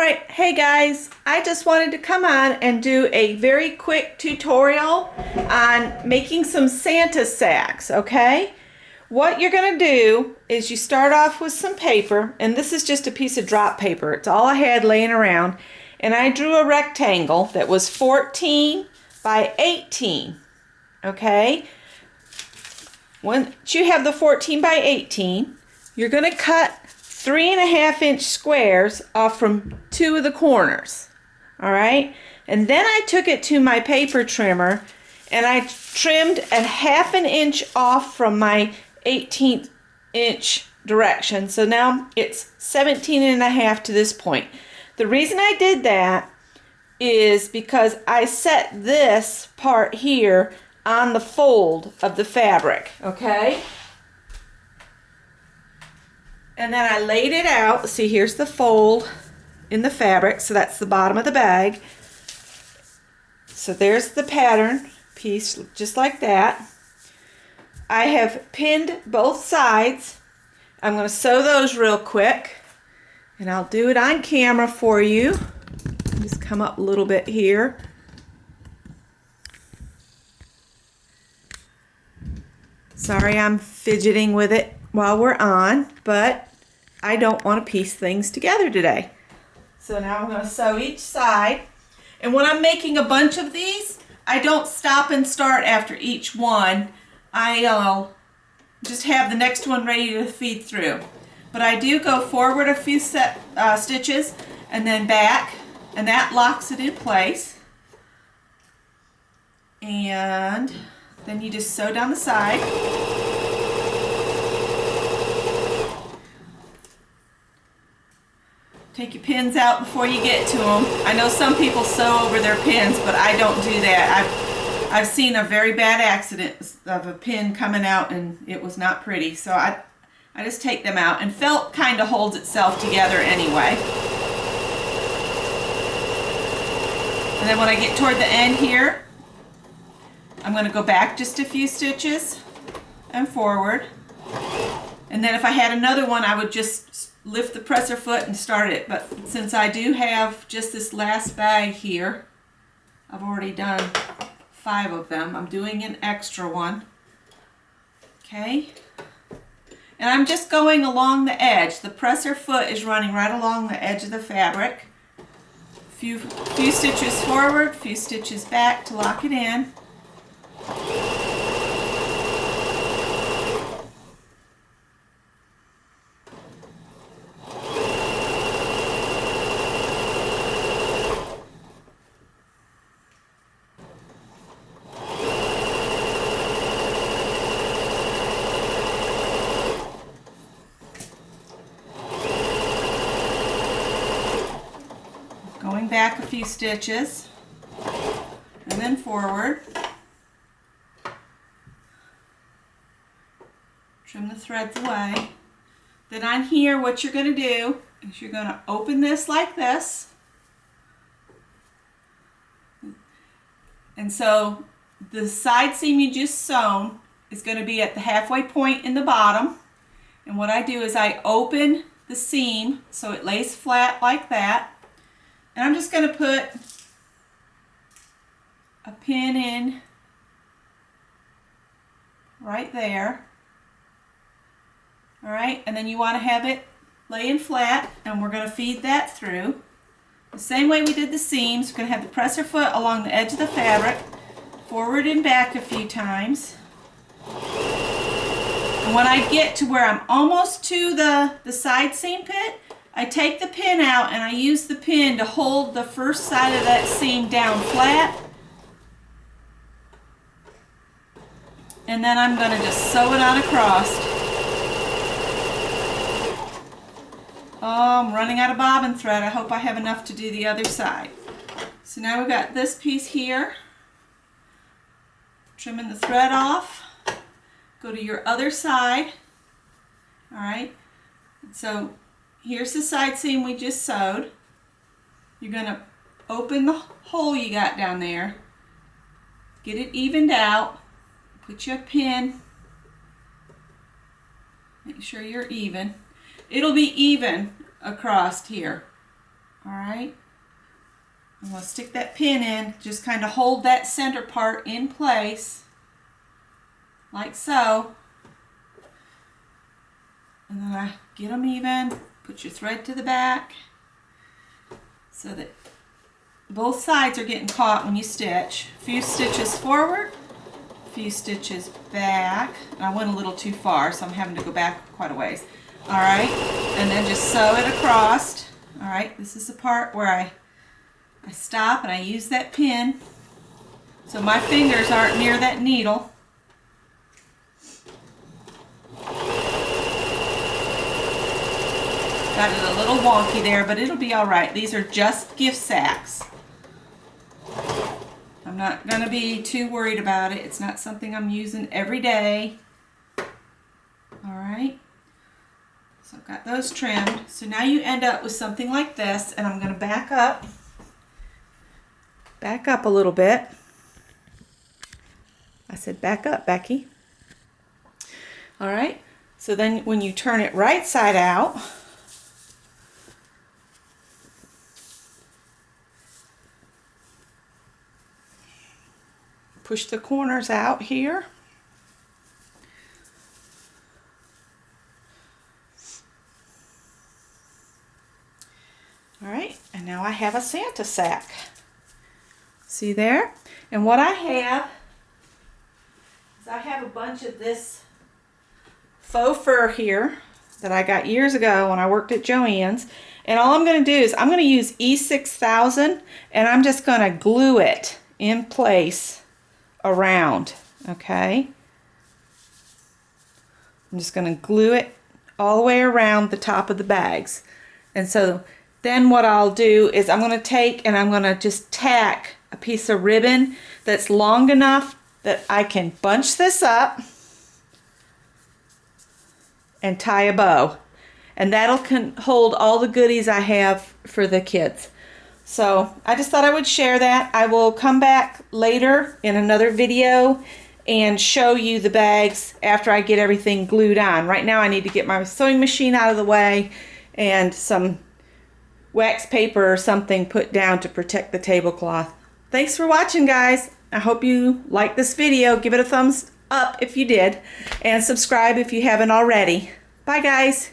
Alright, hey guys, I just wanted to come on and do a very quick tutorial on making some Santa sacks, okay? What you're going to do is you start off with some paper, and this is just a piece of drop paper. It's all I had laying around, and I drew a rectangle that was 14 by 18, okay? Once you have the 14 by 18, you're going to cut 3.5-inch squares off from 2 of the corners. All right, and then I took it to my paper trimmer and I trimmed 1/2 inch off from my 18th inch direction. So now it's 17.5 to this point. The reason I did that is because I set this part here on the fold of the fabric, okay? And then I laid it out. See, here's the fold in the fabric, so that's the bottom of the bag. So there's the pattern piece, just like that. I have pinned both sides. I'm going to sew those real quick, and I'll do it on camera for you. Just come up a little bit here. Sorry, I'm fidgeting with it while we're on, but I don't want to piece things together today. So now I'm going to sew each side. And when I'm making a bunch of these, I don't stop and start after each one. I'll just have the next one ready to feed through. But I do go forward a few stitches and then back, and that locks it in place. And then you just sew down the side. Take your pins out before you get to them. I know some people sew over their pins, but I don't do that. I've seen a very bad accident of a pin coming out, and it was not pretty. So I just take them out, and felt kind of holds itself together anyway. And then when I get toward the end here, I'm going to go back just a few stitches and forward. And then if I had another one, I would just lift the presser foot and start it. But since I do have just this last bag here, I've already done 5 of them. I'm doing an extra one. Okay. And I'm just going along the edge. The presser foot is running right along the edge of the fabric. Few stitches forward, few stitches back to lock it in. Going back a few stitches and then forward. Trim the threads away. Then on here, what you're going to do is you're going to open this like this. And so the side seam you just sewn is going to be at the halfway point in the bottom. And what I do is I open the seam so it lays flat like that. And I'm just going to put a pin in right there. All right, and then you want to have it laying flat, and we're going to feed that through. The same way we did the seams, we're going to have the presser foot along the edge of the fabric, forward and back a few times. And when I get to where I'm almost to the side seam pit, I take the pin out and I use the pin to hold the first side of that seam down flat. And then I'm going to just sew it on across. Oh, I'm running out of bobbin thread. I hope I have enough to do the other side. So now we've got this piece here. Trimming the thread off. Go to your other side. All right. So here's the side seam we just sewed. You're going to open the hole you got down there. Get it evened out. Put your pin. Make sure you're even. It'll be even across here. All right. I'm going to stick that pin in, just kind of hold that center part in place, like so. And then I get them even, put your thread to the back so that both sides are getting caught when you stitch. A few stitches forward, a few stitches back. And I went a little too far, so I'm having to go back quite a ways. All right, and then just sew it across. All right, this is the part where I stop and I use that pin so my fingers aren't near that needle. Got it a little wonky there, but it'll be all right. These are just gift sacks. I'm not going to be too worried about it. It's not something I'm using every day. All right. So I've got those trimmed. So now you end up with something like this, and I'm going to back up a little bit. I said back up, Becky. All right. So then when you turn it right side out, push the corners out here. All right, and now I have a Santa sack. See there? And what I have is I have a bunch of this faux fur here that I got years ago when I worked at Joann's. And all I'm going to do is I'm going to use E6000 and I'm just going to glue it in place around, okay? I'm just going to glue it all the way around the top of the bags. And so then what I'll do is I'm going to take and I'm going to just tack a piece of ribbon that's long enough that I can bunch this up and tie a bow. And that'll hold all the goodies I have for the kids. So I just thought I would share that. I will come back later in another video and show you the bags after I get everything glued on. Right now I need to get my sewing machine out of the way and some wax paper or something put down to protect the tablecloth. Thanks for watching, guys. I hope you liked this video. Give it a thumbs up if you did, and subscribe if you haven't already. Bye, guys.